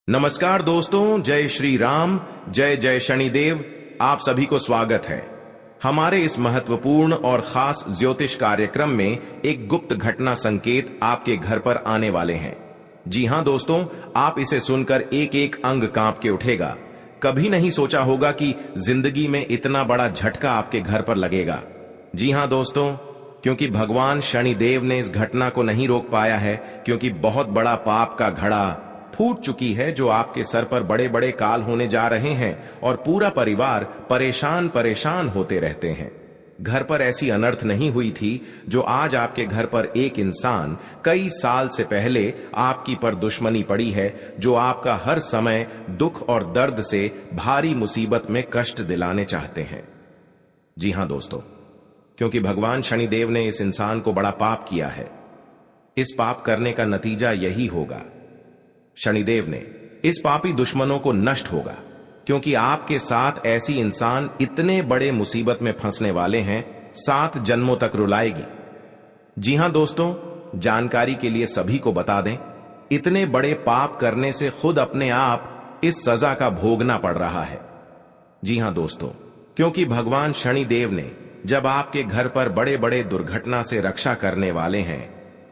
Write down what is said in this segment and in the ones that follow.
नमस्कार दोस्तों, जय श्री राम, जय जय शनिदेव। आप सभी को स्वागत है हमारे इस महत्वपूर्ण और खास ज्योतिष कार्यक्रम में। एक गुप्त घटना संकेत आपके घर पर आने वाले हैं। जी हां दोस्तों, आप इसे सुनकर एक एक अंग कांप के उठेगा। कभी नहीं सोचा होगा कि जिंदगी में इतना बड़ा झटका आपके घर पर लगेगा। जी हां दोस्तों, क्योंकि भगवान शनिदेव ने इस घटना को नहीं रोक पाया है, क्योंकि बहुत बड़ा पाप का घड़ा फूट चुकी है जो आपके सर पर बड़े बड़े काल होने जा रहे हैं और पूरा परिवार परेशान परेशान होते रहते हैं। घर पर ऐसी अनर्थ नहीं हुई थी जो आज आपके घर पर एक इंसान कई साल से पहले आपकी पर दुश्मनी पड़ी है, जो आपका हर समय दुख और दर्द से भारी मुसीबत में कष्ट दिलाने चाहते हैं। जी हां दोस्तों, क्योंकि भगवान शनिदेव ने इस इंसान को बड़ा पाप किया है। इस पाप करने का नतीजा यही होगा, शनिदेव ने इस पापी दुश्मनों को नष्ट होगा, क्योंकि आपके साथ ऐसी इंसान इतने बड़े मुसीबत में फंसने वाले हैं, 7 जन्मों तक रुलाएगी। जी हां दोस्तों, जानकारी के लिए सभी को बता दें, इतने बड़े पाप करने से खुद अपने आप इस सजा का भोगना पड़ रहा है। जी हां दोस्तों, क्योंकि भगवान शनिदेव ने जब आपके घर पर बड़े बड़े दुर्घटना से रक्षा करने वाले हैं,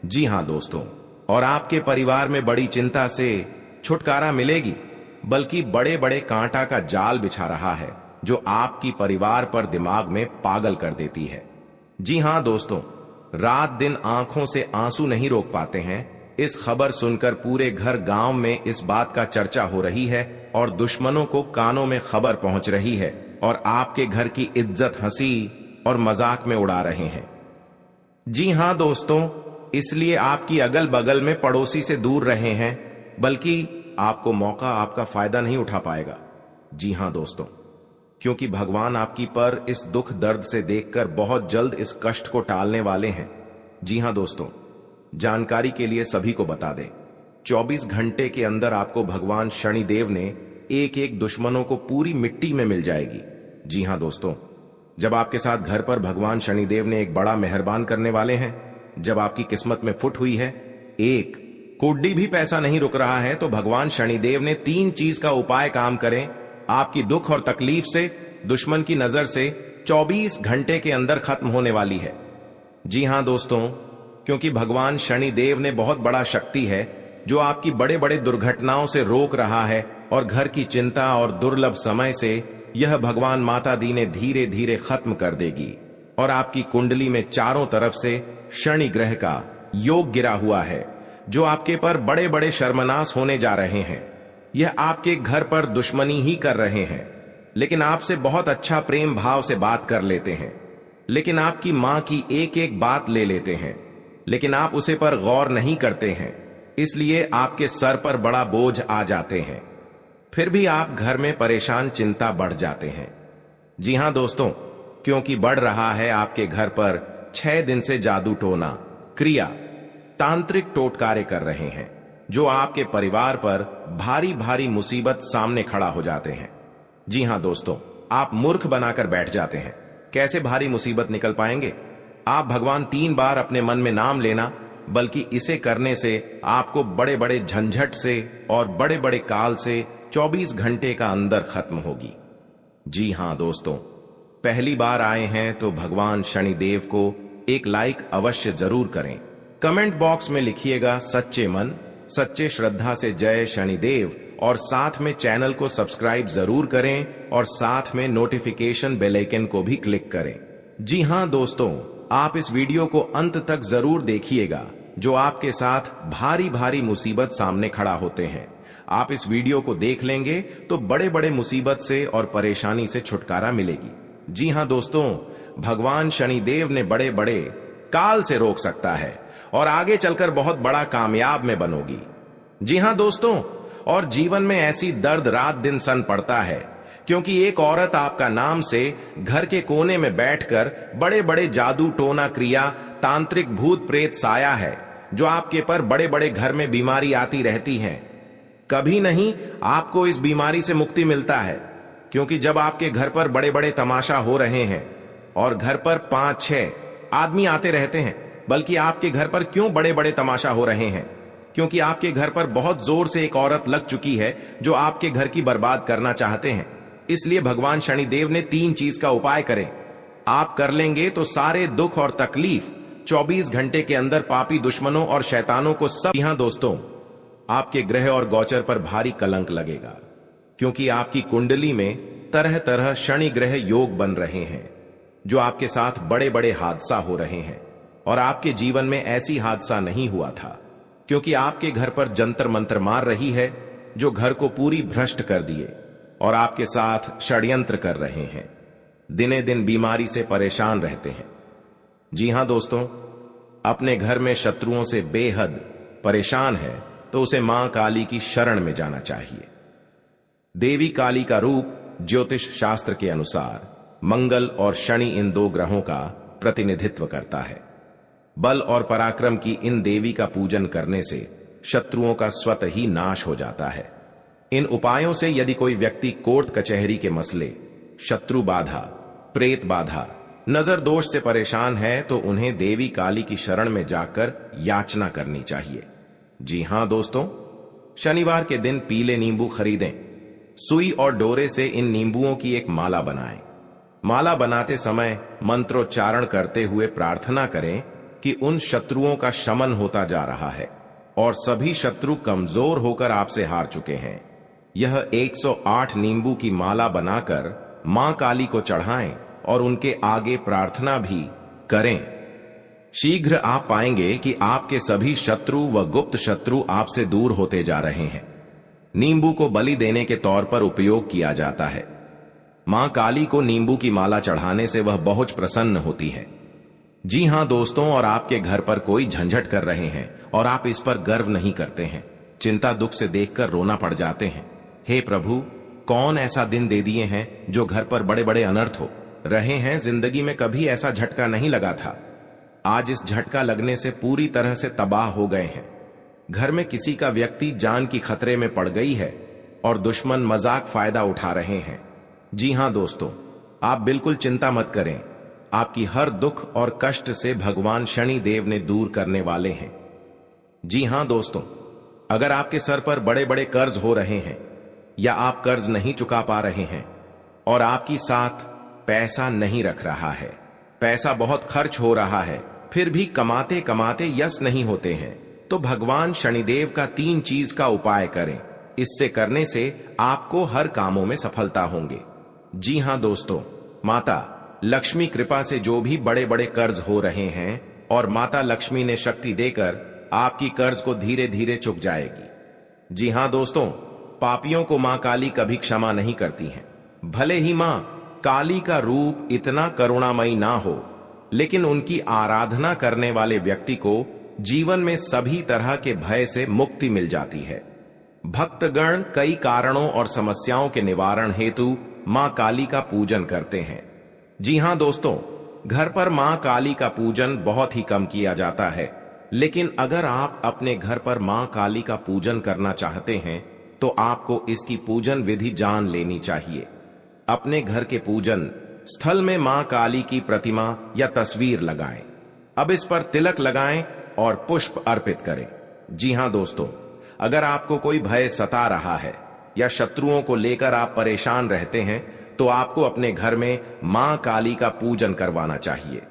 जी हां दोस्तों, और आपके परिवार में बड़ी चिंता से छुटकारा मिलेगी, बल्कि बड़े बड़े कांटा का जाल बिछा रहा है जो आपकी परिवार पर दिमाग में पागल कर देती है। जी हां दोस्तों, रात दिन आंखों से आंसू नहीं रोक पाते हैं। इस खबर सुनकर पूरे घर गांव में इस बात का चर्चा हो रही है और दुश्मनों को कानों में खबर पहुंच रही है और आपके घर की इज्जत हंसी और मजाक में उड़ा रहे हैं। जी हां दोस्तों, इसलिए आपकी अगल बगल में पड़ोसी से दूर रहे हैं, बल्कि आपको मौका आपका फायदा नहीं उठा पाएगा। जी हां दोस्तों, क्योंकि भगवान आपकी पर इस दुख दर्द से देखकर बहुत जल्द इस कष्ट को टालने वाले हैं। जी हां दोस्तों, जानकारी के लिए सभी को बता दें, 24 घंटे के अंदर आपको भगवान शनिदेव ने एक एक दुश्मनों को पूरी मिट्टी में मिल जाएगी। जी हां दोस्तों, जब आपके साथ घर पर भगवान शनिदेव ने एक बड़ा मेहरबान करने वाले हैं, जब आपकी किस्मत में फुट हुई है, एक कोड्डी भी पैसा नहीं रुक रहा है, तो भगवान शनिदेव ने 3 चीज का उपाय काम करें, आपकी दुख और तकलीफ से, दुश्मन की नजर से 24 घंटे के अंदर खत्म होने वाली है। जी हां दोस्तों, क्योंकि भगवान शनिदेव ने बहुत बड़ा शक्ति है जो आपकी बड़े बड़े दुर्घटनाओं से रोक रहा है, और घर की चिंता और दुर्लभ समय से यह भगवान माता दी ने धीरे धीरे खत्म कर देगी। और आपकी कुंडली में चारों तरफ से शनि ग्रह का योग गिरा हुआ है, जो आपके पर बड़े बड़े शर्मनाश होने जा रहे हैं। यह आपके घर पर दुश्मनी ही कर रहे हैं, लेकिन आपसे बहुत अच्छा प्रेम भाव से बात कर लेते हैं, लेकिन आपकी मां की एक एक बात ले लेते हैं, लेकिन आप उसे पर गौर नहीं करते हैं, इसलिए आपके सर पर बड़ा बोझ आ जाते हैं। फिर भी आप घर में परेशान, चिंता बढ़ जाते हैं। जी हां दोस्तों, क्योंकि बढ़ रहा है आपके घर पर 6 दिन से जादू टोना क्रिया तांत्रिक टोटकारे कर रहे हैं, जो आपके परिवार पर भारी भारी मुसीबत सामने खड़ा हो जाते हैं। जी हां दोस्तों, आप मूर्ख बनाकर बैठ जाते हैं, कैसे भारी मुसीबत निकल पाएंगे। आप भगवान 3 बार अपने मन में नाम लेना, बल्कि इसे करने से आपको बड़े बड़े झंझट से और बड़े बड़े काल से 24 घंटे का अंदर खत्म होगी। जी हां दोस्तों, पहली बार आए हैं तो भगवान शनिदेव को एक लाइक अवश्य जरूर करें। कमेंट बॉक्स में लिखिएगा सच्चे मन सच्चे श्रद्धा से जय शनिदेव, और साथ में चैनल को सब्सक्राइब जरूर करें और साथ में नोटिफिकेशन बेल आइकन को भी क्लिक करें। जी हां दोस्तों, आप इस वीडियो को अंत तक जरूर देखिएगा, जो आपके साथ भारी भारी मुसीबत सामने खड़ा होते हैं। आप इस वीडियो को देख लेंगे तो बड़े बड़े मुसीबत से और परेशानी से छुटकारा मिलेगी। जी हां दोस्तों, भगवान शनिदेव ने बड़े बड़े काल से रोक सकता है और आगे चलकर बहुत बड़ा कामयाब में बनोगी। जी हां दोस्तों, और जीवन में ऐसी दर्द रात दिन सन पड़ता है, क्योंकि एक औरत आपका नाम से घर के कोने में बैठकर बड़े बड़े जादू टोना क्रिया तांत्रिक भूत प्रेत साया है, जो आपके पर बड़े बड़े घर में बीमारी आती रहती है। कभी नहीं आपको इस बीमारी से मुक्ति मिलता है, क्योंकि जब आपके घर पर बड़े बड़े तमाशा हो रहे हैं और घर पर 5-6 आदमी आते रहते हैं, बल्कि आपके घर पर क्यों बड़े बड़े तमाशा हो रहे हैं, क्योंकि आपके घर पर बहुत जोर से एक औरत लग चुकी है जो आपके घर की बर्बाद करना चाहते हैं। इसलिए भगवान शनिदेव ने 3 चीज का उपाय करें। आप कर लेंगे तो सारे दुख और तकलीफ 24 घंटे के अंदर पापी दुश्मनों और शैतानों को सब। यहां दोस्तों, आपके ग्रह और गोचर पर भारी कलंक लगेगा, क्योंकि आपकी कुंडली में तरह तरह शनि ग्रह योग बन रहे हैं, जो आपके साथ बड़े बड़े हादसा हो रहे हैं। और आपके जीवन में ऐसी हादसा नहीं हुआ था, क्योंकि आपके घर पर जंतर मंत्र मार रही है, जो घर को पूरी भ्रष्ट कर दिए और आपके साथ षड्यंत्र कर रहे हैं। दिने दिन बीमारी से परेशान रहते हैं। जी हां दोस्तों, अपने घर में शत्रुओं से बेहद परेशान है तो उसे मां काली की शरण में जाना चाहिए। देवी काली का रूप ज्योतिष शास्त्र के अनुसार मंगल और शनि इन 2 ग्रहों का प्रतिनिधित्व करता है। बल और पराक्रम की इन देवी का पूजन करने से शत्रुओं का स्वतः ही नाश हो जाता है। इन उपायों से यदि कोई व्यक्ति कोर्ट कचहरी के मसले, शत्रु बाधा, प्रेत बाधा, नजर दोष से परेशान है तो उन्हें देवी काली की शरण में जाकर याचना करनी चाहिए। जी हां दोस्तों, शनिवार के दिन पीले नींबू खरीदें। सुई और डोरे से इन नींबुओं की एक माला बनाएं। माला बनाते समय मंत्रोच्चारण करते हुए प्रार्थना करें कि उन शत्रुओं का शमन होता जा रहा है और सभी शत्रु कमजोर होकर आपसे हार चुके हैं। यह 108 नींबू की माला बनाकर मां काली को चढ़ाएं और उनके आगे प्रार्थना भी करें। शीघ्र आप पाएंगे कि आपके सभी शत्रु व गुप्त शत्रु आपसे दूर होते जा रहे हैं। नींबू को बलि देने के तौर पर उपयोग किया जाता है। मां काली को नींबू की माला चढ़ाने से वह बहुत प्रसन्न होती है। जी हां दोस्तों, और आपके घर पर कोई झंझट कर रहे हैं और आप इस पर गर्व नहीं करते हैं, चिंता दुख से देखकर रोना पड़ जाते हैं। हे प्रभु, कौन ऐसा दिन दे दिए हैं जो घर पर बड़े बड़े अनर्थ हो रहे हैं। जिंदगी में कभी ऐसा झटका नहीं लगा था। आज इस झटका लगने से पूरी तरह से तबाह हो गए हैं। घर में किसी का व्यक्ति जान की खतरे में पड़ गई है और दुश्मन मजाक फायदा उठा रहे हैं। जी हां दोस्तों, आप बिल्कुल चिंता मत करें। आपकी हर दुख और कष्ट से भगवान शनि देव ने दूर करने वाले हैं। जी हां दोस्तों, अगर आपके सर पर बड़े बड़े कर्ज हो रहे हैं या आप कर्ज नहीं चुका पा रहे हैं और आपकी साथ पैसा नहीं रख रहा है, पैसा बहुत खर्च हो रहा है, फिर भी कमाते कमाते यश नहीं होते हैं, तो भगवान शनिदेव का 3 चीज का उपाय करें। इससे करने से आपको हर कामों में सफलता होंगे। जी हां दोस्तों, माता लक्ष्मी कृपा से जो भी बड़े बड़े कर्ज हो रहे हैं और माता लक्ष्मी ने शक्ति देकर आपकी कर्ज को धीरे धीरे चुक जाएगी। जी हां दोस्तों, पापियों को मां काली कभी क्षमा नहीं करती हैं। भले ही मां काली का रूप इतना करुणामयी ना हो, लेकिन उनकी आराधना करने वाले व्यक्ति को जीवन में सभी तरह के भय से मुक्ति मिल जाती है। भक्तगण कई कारणों और समस्याओं के निवारण हेतु मां काली का पूजन करते हैं। जी हां दोस्तों, घर पर मां काली का पूजन बहुत ही कम किया जाता है, लेकिन अगर आप अपने घर पर मां काली का पूजन करना चाहते हैं तो आपको इसकी पूजन विधि जान लेनी चाहिए। अपने घर के पूजन स्थल में मां काली की प्रतिमा या तस्वीर लगाएं। अब इस पर तिलक लगाएं और पुष्प अर्पित करें। जी हां दोस्तों, अगर आपको कोई भय सता रहा है या शत्रुओं को लेकर आप परेशान रहते हैं तो आपको अपने घर में मां काली का पूजन करवाना चाहिए।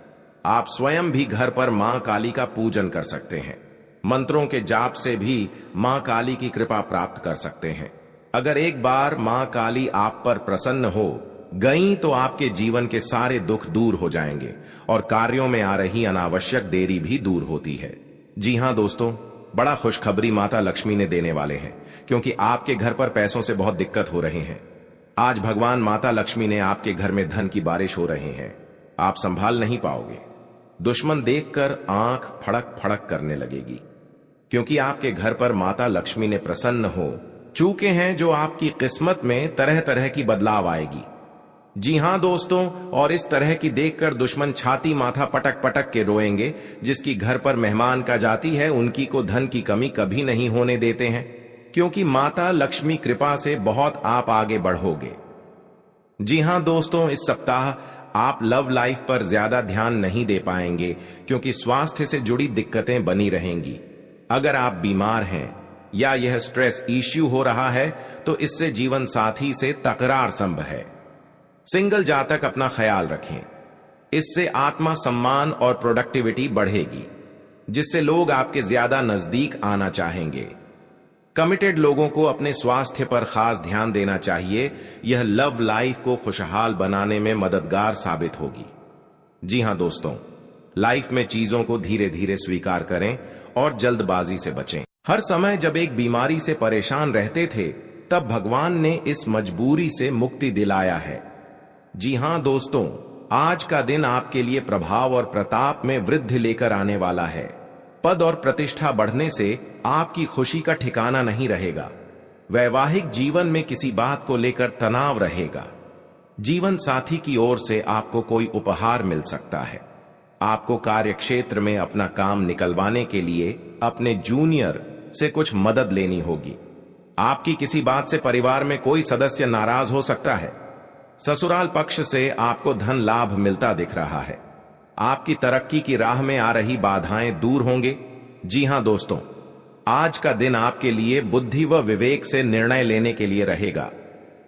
आप स्वयं भी घर पर मां काली का पूजन कर सकते हैं। मंत्रों के जाप से भी मां काली की कृपा प्राप्त कर सकते हैं। अगर एक बार मां काली आप पर प्रसन्न हो गई तो आपके जीवन के सारे दुख दूर हो जाएंगे और कार्यों में आ रही अनावश्यक देरी भी दूर होती है। जी हां दोस्तों, बड़ा खुशखबरी माता लक्ष्मी ने देने वाले हैं, क्योंकि आपके घर पर पैसों से बहुत दिक्कत हो रही है। आज भगवान माता लक्ष्मी ने आपके घर में धन की बारिश हो रही है। आप संभाल नहीं पाओगे। दुश्मन देखकर आंख फड़क फड़क करने लगेगी, क्योंकि आपके घर पर माता लक्ष्मी ने प्रसन्न हो चूके हैं, जो आपकी किस्मत में तरह तरह की बदलाव आएगी। जी हां दोस्तों, और इस तरह की देखकर दुश्मन छाती माथा पटक पटक के रोएंगे। जिसकी घर पर मेहमान का जाती है उनकी को धन की कमी कभी नहीं होने देते हैं, क्योंकि माता लक्ष्मी कृपा से बहुत आप आगे बढ़ोगे। जी हां दोस्तों, इस सप्ताह आप लव लाइफ पर ज्यादा ध्यान नहीं दे पाएंगे, क्योंकि स्वास्थ्य से जुड़ी दिक्कतें बनी रहेंगी। अगर आप बीमार हैं या यह स्ट्रेस इश्यू हो रहा है तो इससे जीवन साथी से तकरार संभव है। सिंगल जातक अपना ख्याल रखें, इससे आत्मा सम्मान और प्रोडक्टिविटी बढ़ेगी, जिससे लोग आपके ज्यादा नजदीक आना चाहेंगे। कमिटेड लोगों को अपने स्वास्थ्य पर खास ध्यान देना चाहिए, यह लव लाइफ को खुशहाल बनाने में मददगार साबित होगी। जी हां दोस्तों, लाइफ में चीजों को धीरे धीरे स्वीकार करें और जल्दबाजी से बचें। हर समय जब एक बीमारी से परेशान रहते थे तब भगवान ने इस मजबूरी से मुक्ति दिलाया है। जी हां दोस्तों, आज का दिन आपके लिए प्रभाव और प्रताप में वृद्धि लेकर आने वाला है। पद और प्रतिष्ठा बढ़ने से आपकी खुशी का ठिकाना नहीं रहेगा। वैवाहिक जीवन में किसी बात को लेकर तनाव रहेगा। जीवन साथी की ओर से आपको कोई उपहार मिल सकता है। आपको कार्य क्षेत्र में अपना काम निकलवाने के लिए अपने जूनियर से कुछ मदद लेनी होगी। आपकी किसी बात से परिवार में कोई सदस्य नाराज हो सकता है। ससुराल पक्ष से आपको धन लाभ मिलता दिख रहा है। आपकी तरक्की की राह में आ रही बाधाएं दूर होंगे। जी हां दोस्तों, आज का दिन आपके लिए बुद्धि व विवेक से निर्णय लेने के लिए रहेगा।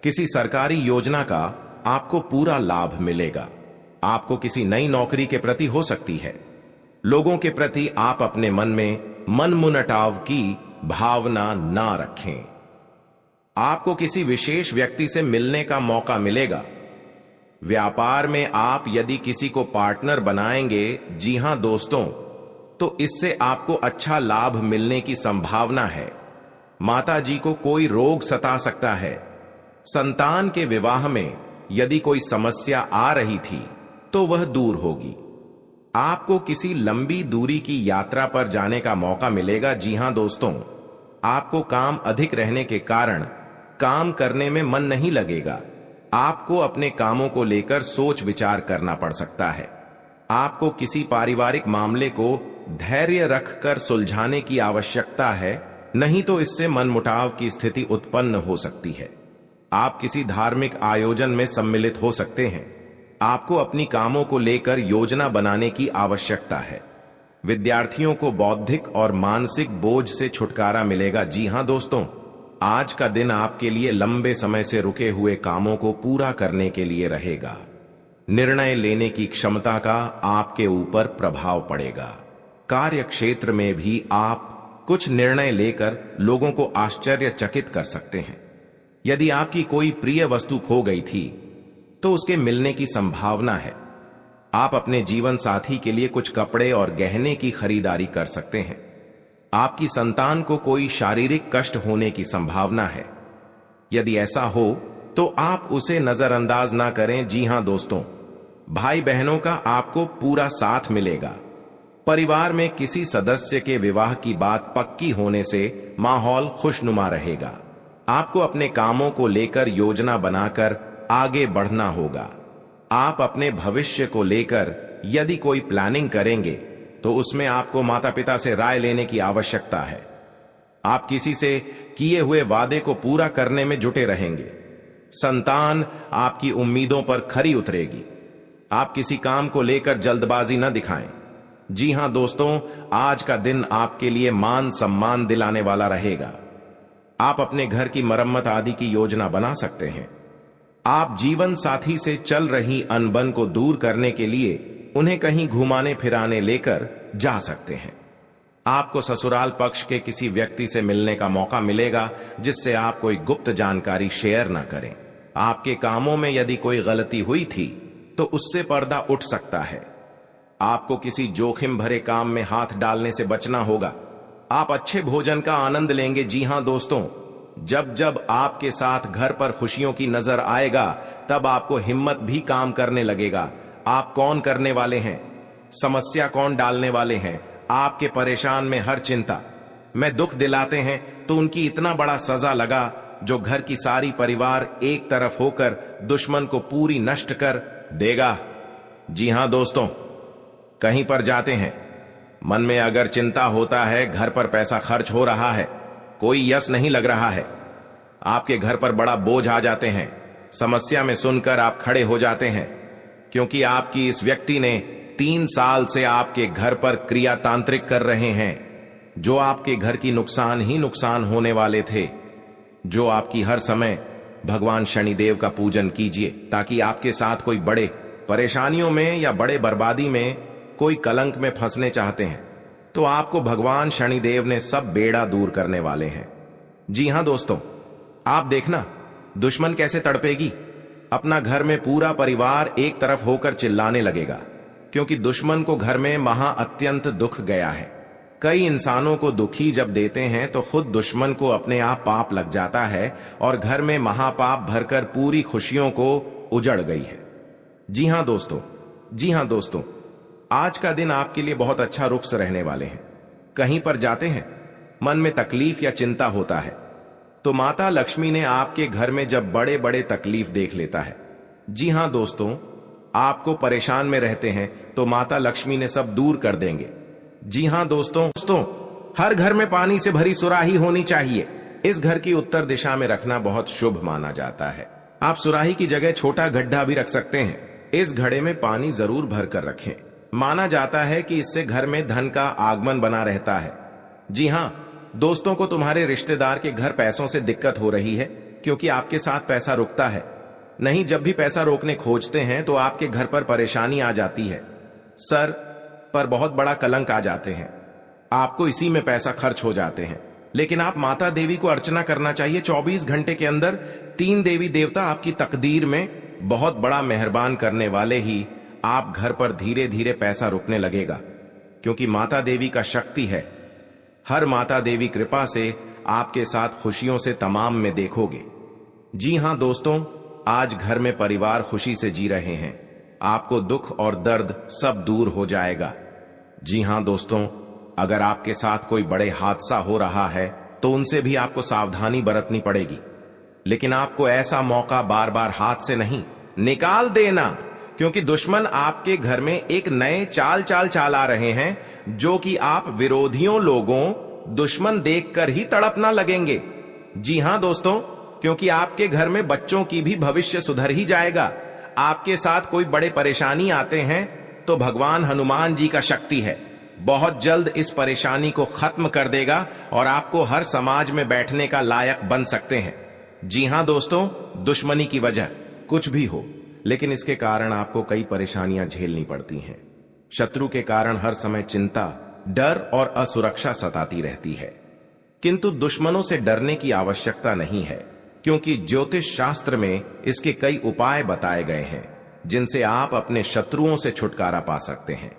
किसी सरकारी योजना का आपको पूरा लाभ मिलेगा। आपको किसी नई नौकरी के प्रति हो सकती है। लोगों के प्रति आप अपने मन में मनमुटाव की भावना ना रखें। आपको किसी विशेष व्यक्ति से मिलने का मौका मिलेगा। व्यापार में आप यदि किसी को पार्टनर बनाएंगे, जी हां दोस्तों, तो इससे आपको अच्छा लाभ मिलने की संभावना है। माता जी को कोई रोग सता सकता है। संतान के विवाह में यदि कोई समस्या आ रही थी तो वह दूर होगी। आपको किसी लंबी दूरी की यात्रा पर जाने का मौका मिलेगा। जी हां दोस्तों, आपको काम अधिक रहने के कारण काम करने में मन नहीं लगेगा। आपको अपने कामों को लेकर सोच विचार करना पड़ सकता है। आपको किसी पारिवारिक मामले को धैर्य रखकर सुलझाने की आवश्यकता है, नहीं तो इससे मनमुटाव की स्थिति उत्पन्न हो सकती है। आप किसी धार्मिक आयोजन में सम्मिलित हो सकते हैं। आपको अपनी कामों को लेकर योजना बनाने की आवश्यकता है। विद्यार्थियों को बौद्धिक और मानसिक बोझ से छुटकारा मिलेगा। जी हां दोस्तों, आज का दिन आपके लिए लंबे समय से रुके हुए कामों को पूरा करने के लिए रहेगा। निर्णय लेने की क्षमता का आपके ऊपर प्रभाव पड़ेगा। कार्य क्षेत्र में भी आप कुछ निर्णय लेकर लोगों को आश्चर्यचकित कर सकते हैं। यदि आपकी कोई प्रिय वस्तु खो गई थी तो उसके मिलने की संभावना है। आप अपने जीवन साथी के लिए कुछ कपड़े और गहने की खरीदारी कर सकते हैं। आपकी संतान को कोई शारीरिक कष्ट होने की संभावना है। यदि ऐसा हो तो आप उसे नजरअंदाज ना करें। जी हां दोस्तों, भाई बहनों का आपको पूरा साथ मिलेगा। परिवार में किसी सदस्य के विवाह की बात पक्की होने से माहौल खुशनुमा रहेगा। आपको अपने कामों को लेकर योजना बनाकर आगे बढ़ना होगा। आप अपने भविष्य को लेकर यदि कोई प्लानिंग करेंगे तो उसमें आपको माता पिता से राय लेने की आवश्यकता है। आप किसी से किए हुए वादे को पूरा करने में जुटे रहेंगे। संतान आपकी उम्मीदों पर खरी उतरेगी। आप किसी काम को लेकर जल्दबाजी न दिखाएं। जी हां दोस्तों, आज का दिन आपके लिए मान सम्मान दिलाने वाला रहेगा। आप अपने घर की मरम्मत आदि की योजना बना सकते हैं। आप जीवन साथी से चल रही अनबन को दूर करने के लिए उन्हें कहीं घुमाने फिराने लेकर जा सकते हैं। आपको ससुराल पक्ष के किसी व्यक्ति से मिलने का मौका मिलेगा जिससे आप कोई गुप्त जानकारी शेयर ना करें। आपके कामों में यदि कोई गलती हुई थी तो उससे पर्दा उठ सकता है। आपको किसी जोखिम भरे काम में हाथ डालने से बचना होगा। आप अच्छे भोजन का आनंद लेंगे। जी हां दोस्तों, जब जब आपके साथ घर पर खुशियों की नजर आएगा तब आपको हिम्मत भी काम करने लगेगा। आप कौन करने वाले हैं, समस्या कौन डालने वाले हैं, आपके परेशान में हर चिंता में दुख दिलाते हैं तो उनकी इतना बड़ा सजा लगा जो घर की सारी परिवार एक तरफ होकर दुश्मन को पूरी नष्ट कर देगा। जी हां दोस्तों, कहीं पर जाते हैं, मन में अगर चिंता होता है, घर पर पैसा खर्च हो रहा है, कोई यश नहीं लग रहा है, आपके घर पर बड़ा बोझ आ जाते हैं, समस्या में सुनकर आप खड़े हो जाते हैं क्योंकि आपकी इस व्यक्ति ने 3 साल से आपके घर पर क्रिया तांत्रिक कर रहे हैं। जो आपके घर की नुकसान ही नुकसान होने वाले थे, जो आपकी हर समय भगवान शनिदेव का पूजन कीजिए ताकि आपके साथ कोई बड़े परेशानियों में या बड़े बर्बादी में कोई कलंक में फंसने चाहते हैं तो आपको भगवान शनिदेव ने सब बेड़ा दूर करने वाले हैं। जी हां दोस्तों, आप देखना दुश्मन कैसे तड़पेगी। अपना घर में पूरा परिवार एक तरफ होकर चिल्लाने लगेगा क्योंकि दुश्मन को घर में महा अत्यंत दुख गया है। कई इंसानों को दुखी जब देते हैं तो खुद दुश्मन को अपने आप पाप लग जाता है और घर में महापाप भरकर पूरी खुशियों को उजड़ गई है। जी हां दोस्तों, आज का दिन आपके लिए बहुत अच्छा रुख रहने वाले हैं। कहीं पर जाते हैं, मन में तकलीफ या चिंता होता है तो माता लक्ष्मी ने आपके घर में जब बड़े बड़े तकलीफ देख लेता है। जी हां दोस्तों, आपको परेशान में रहते हैं तो माता लक्ष्मी ने सब दूर कर देंगे। जी हां दोस्तों, हर घर में पानी से भरी सुराही होनी चाहिए। इस घर की उत्तर दिशा में रखना बहुत शुभ माना जाता है। आप सुराही की जगह छोटा गड्ढा भी रख सकते हैं। इस घड़े में पानी जरूर भर कर रखें। माना जाता है कि इससे घर में धन का आगमन बना रहता है। जी हां दोस्तों, को तुम्हारे रिश्तेदार के घर पैसों से दिक्कत हो रही है क्योंकि आपके साथ पैसा रुकता है। नहीं, जब भी पैसा रोकने खोजते हैं तो आपके घर पर परेशानी आ जाती है, सर पर बहुत बड़ा कलंक आ जाते हैं, आपको इसी में पैसा खर्च हो जाते हैं। लेकिन आप माता देवी को अर्चना करना चाहिए। 24 घंटे के अंदर 3 देवी देवता आपकी तकदीर में बहुत बड़ा मेहरबान करने वाले ही आप घर पर धीरे धीरे पैसा रुकने लगेगा क्योंकि माता देवी का शक्ति है। हर माता देवी कृपा से आपके साथ खुशियों से तमाम में देखोगे। जी हां दोस्तों, आज घर में परिवार खुशी से जी रहे हैं। आपको दुख और दर्द सब दूर हो जाएगा। जी हां दोस्तों, अगर आपके साथ कोई बड़े हादसा हो रहा है तो उनसे भी आपको सावधानी बरतनी पड़ेगी। लेकिन आपको ऐसा मौका बार बार हाथ से नहीं निकाल देना क्योंकि दुश्मन आपके घर में एक नए चाल आ रहे हैं जो कि आप विरोधियों लोगों दुश्मन देखकर ही तड़पना लगेंगे। जी हां दोस्तों, क्योंकि आपके घर में बच्चों की भी भविष्य सुधर ही जाएगा। आपके साथ कोई बड़े परेशानी आते हैं तो भगवान हनुमान जी का शक्ति है, बहुत जल्द इस परेशानी को खत्म कर देगा और आपको हर समाज में बैठने का लायक बन सकते हैं। जी हां दोस्तों, दुश्मनी की वजह कुछ भी हो लेकिन इसके कारण आपको कई परेशानियां झेलनी पड़ती हैं। शत्रु के कारण हर समय चिंता, डर और असुरक्षा सताती रहती है। किंतु दुश्मनों से डरने की आवश्यकता नहीं है क्योंकि ज्योतिष शास्त्र में इसके कई उपाय बताए गए हैं जिनसे आप अपने शत्रुओं से छुटकारा पा सकते हैं।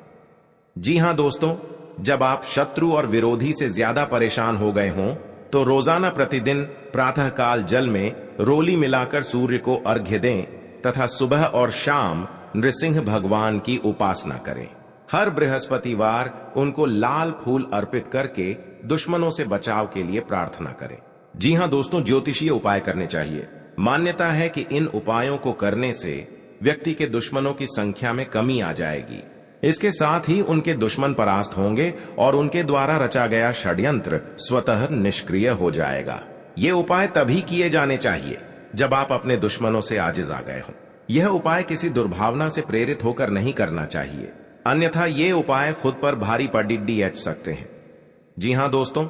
जी हां दोस्तों, जब आप शत्रु और विरोधी से ज्यादा परेशान हो गए हों तो रोजाना प्रतिदिन प्रातःकाल जल में रोली मिलाकर सूर्य को अर्घ्य दें तथा सुबह और शाम नृसिंह भगवान की उपासना करें। हर बृहस्पतिवार उनको लाल फूल अर्पित करके दुश्मनों से बचाव के लिए प्रार्थना करें। जी हां दोस्तों, ज्योतिषीय उपाय करने चाहिए। मान्यता है कि इन उपायों को करने से व्यक्ति के दुश्मनों की संख्या में कमी आ जाएगी। इसके साथ ही उनके दुश्मन परास्त होंगे और उनके द्वारा रचा गया षड्यंत्र स्वतः निष्क्रिय हो जाएगा। ये उपाय तभी किए जाने चाहिए जब आप अपने दुश्मनों से आजिज आ गए हों। यह उपाय किसी दुर्भावना से प्रेरित होकर नहीं करना चाहिए, अन्यथा ये उपाय खुद पर भारी पडिड्डी एच सकते हैं। जी हां दोस्तों,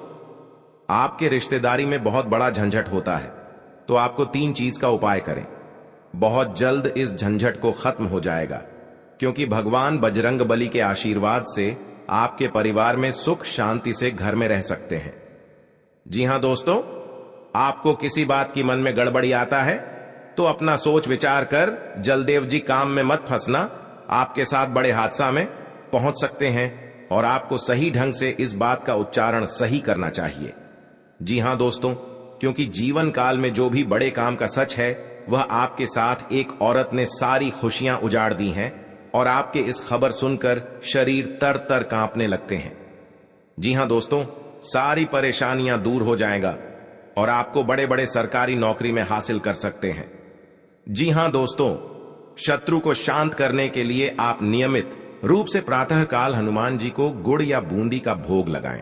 आपके रिश्तेदारी में बहुत बड़ा झंझट होता है तो आपको 3 चीज का उपाय करें। बहुत जल्द इस झंझट को खत्म हो जाएगा क्योंकि भगवान बजरंगबली के आशीर्वाद से आपके परिवार में सुख शांति से घर में रह सकते हैं। जी हां दोस्तों, आपको किसी बात की मन में गड़बड़ी आता है तो अपना सोच विचार कर जलदेव जी काम में मत फंसना, आपके साथ बड़े हादसा में पहुंच सकते हैं और आपको सही ढंग से इस बात का उच्चारण सही करना चाहिए। जी हां दोस्तों, क्योंकि जीवन काल में जो भी बड़े काम का सच है वह आपके साथ एक औरत ने सारी खुशियां उजाड़ दी हैं और आपके इस खबर सुनकर शरीर तर तर कांपने लगते हैं। जी हां दोस्तों, सारी परेशानियां दूर हो जाएगा और आपको बड़े बड़े सरकारी नौकरी में हासिल कर सकते हैं। जी हां दोस्तों, शत्रु को शांत करने के लिए आप नियमित रूप से प्रातःकाल हनुमान जी को गुड़ या बूंदी का भोग लगाएं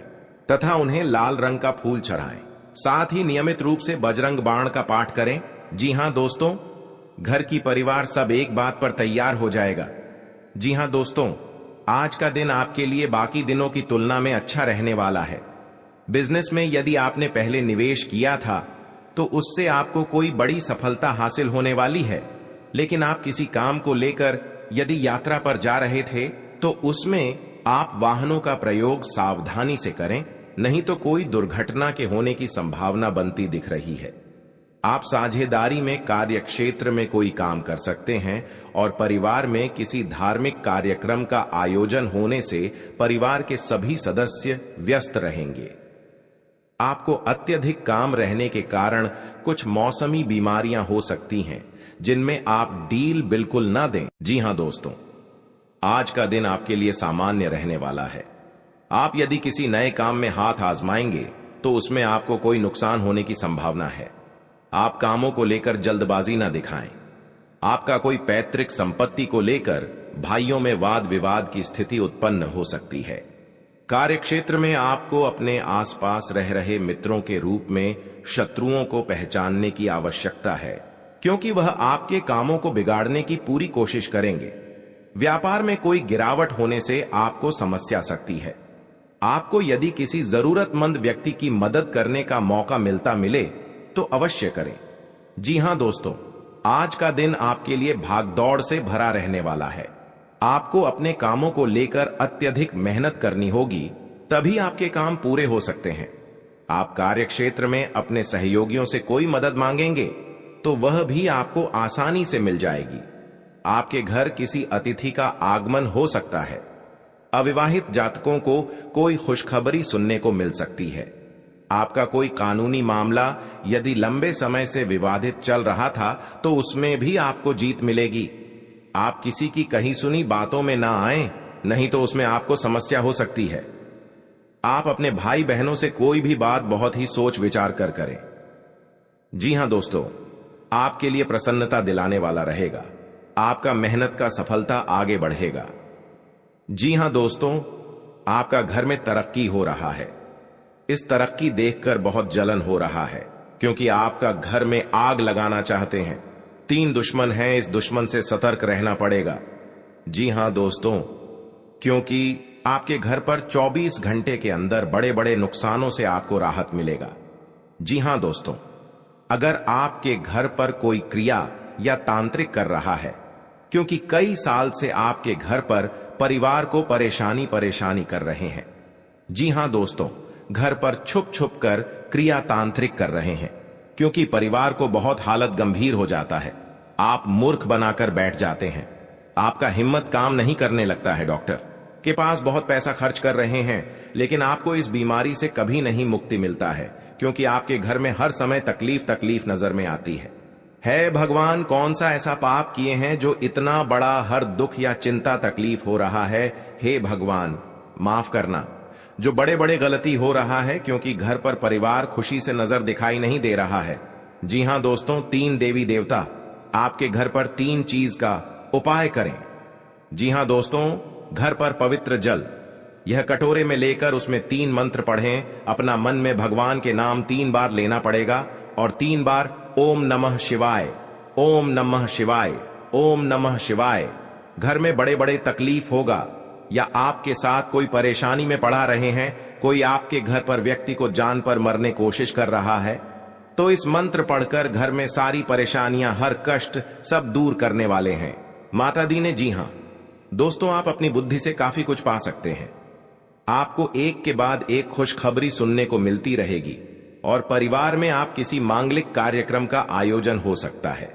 तथा उन्हें लाल रंग का फूल चढ़ाएं। साथ ही नियमित रूप से बजरंग बाण का पाठ करें। जी हां दोस्तों, घर की परिवार सब एक बात पर तैयार हो जाएगा। जी हां दोस्तों, आज का दिन आपके लिए बाकी दिनों की तुलना में अच्छा रहने वाला है। बिजनेस में यदि आपने पहले निवेश किया था तो उससे आपको कोई बड़ी सफलता हासिल होने वाली है, लेकिन आप किसी काम को लेकर यदि यात्रा पर जा रहे थे तो उसमें आप वाहनों का प्रयोग सावधानी से करें, नहीं तो कोई दुर्घटना के होने की संभावना बनती दिख रही है। आप साझेदारी में कार्य क्षेत्र में कोई काम कर सकते हैं और परिवार में किसी धार्मिक कार्यक्रम का आयोजन होने से परिवार के सभी सदस्य व्यस्त रहेंगे। आपको अत्यधिक काम रहने के कारण कुछ मौसमी बीमारियां हो सकती हैं, जिनमें आप डील बिल्कुल ना दें। जी हां दोस्तों, आज का दिन आपके लिए सामान्य रहने वाला है। आप यदि किसी नए काम में हाथ आजमाएंगे तो उसमें आपको कोई नुकसान होने की संभावना है। आप कामों को लेकर जल्दबाजी ना दिखाएं। आपका कोई पैतृक संपत्ति को लेकर भाइयों में वाद विवाद की स्थिति उत्पन्न हो सकती है। कार्यक्षेत्र में आपको अपने आसपास रह रहे मित्रों के रूप में शत्रुओं को पहचानने की आवश्यकता है, क्योंकि वह आपके कामों को बिगाड़ने की पूरी कोशिश करेंगे। व्यापार में कोई गिरावट होने से आपको समस्या सकती है। आपको यदि किसी जरूरतमंद व्यक्ति की मदद करने का मौका मिले तो अवश्य करें। जी हां दोस्तों, आज का दिन आपके लिए भागदौड़ से भरा रहने वाला है। आपको अपने कामों को लेकर अत्यधिक मेहनत करनी होगी, तभी आपके काम पूरे हो सकते हैं। आप कार्यक्षेत्र में अपने सहयोगियों से कोई मदद मांगेंगे तो वह भी आपको आसानी से मिल जाएगी। आपके घर किसी अतिथि का आगमन हो सकता है। अविवाहित जातकों को कोई खुशखबरी सुनने को मिल सकती है। आपका कोई कानूनी मामला यदि लंबे समय से विवादित चल रहा था तो उसमें भी आपको जीत मिलेगी। आप किसी की कही सुनी बातों में ना आए, नहीं तो उसमें आपको समस्या हो सकती है। आप अपने भाई बहनों से कोई भी बात बहुत ही सोच विचार कर करें। जी हां दोस्तों, आपके लिए प्रसन्नता दिलाने वाला रहेगा। आपका मेहनत का सफलता आगे बढ़ेगा। जी हां दोस्तों, आपका घर में तरक्की हो रहा है। इस तरक्की देखकर बहुत जलन हो रहा है, क्योंकि आपका घर में आग लगाना चाहते हैं। 3 दुश्मन हैं, इस दुश्मन से सतर्क रहना पड़ेगा। जी हां दोस्तों, क्योंकि आपके घर पर 24 घंटे के अंदर बड़े बड़े नुकसानों से आपको राहत मिलेगा। जी हां दोस्तों, अगर आपके घर पर कोई क्रिया या तांत्रिक कर रहा है, क्योंकि कई साल से आपके घर पर परिवार को परेशानी कर रहे हैं। जी हां दोस्तों, घर पर छुप छुप कर क्रिया तांत्रिक कर रहे हैं, क्योंकि परिवार को बहुत हालत गंभीर हो जाता है। आप मूर्ख बनाकर बैठ जाते हैं। आपका हिम्मत काम नहीं करने लगता है। डॉक्टर के पास बहुत पैसा खर्च कर रहे हैं, लेकिन आपको इस बीमारी से कभी नहीं मुक्ति मिलता है, क्योंकि आपके घर में हर समय तकलीफ नजर में आती है। भगवान, कौन सा ऐसा पाप किए हैं जो इतना बड़ा हर दुख या चिंता तकलीफ हो रहा है। हे भगवान, माफ करना। जो बड़े बड़े गलती हो रहा है, क्योंकि घर पर परिवार खुशी से नजर दिखाई नहीं दे रहा है। जी हां दोस्तों, 3 देवी देवता आपके घर पर 3 चीज का उपाय करें। जी हां दोस्तों, घर पर पवित्र जल, यह कटोरे में लेकर उसमें 3 मंत्र पढ़ें। अपना मन में भगवान के नाम 3 बार लेना पड़ेगा और 3 बार ओम नमः शिवाय, ओम नमः शिवाय, ओम नमः शिवाय। घर में बड़े बड़े तकलीफ होगा या आपके साथ कोई परेशानी में पड़ा रहे हैं, कोई आपके घर पर व्यक्ति को जान पर मरने कोशिश कर रहा है, तो इस मंत्र पढ़कर घर में सारी परेशानियां, हर कष्ट सब दूर करने वाले हैं माता दी ने। जी हां दोस्तों, आप अपनी बुद्धि से काफी कुछ पा सकते हैं। आपको एक के बाद एक खुशखबरी सुनने को मिलती रहेगी और परिवार में आप किसी मांगलिक कार्यक्रम का आयोजन हो सकता है।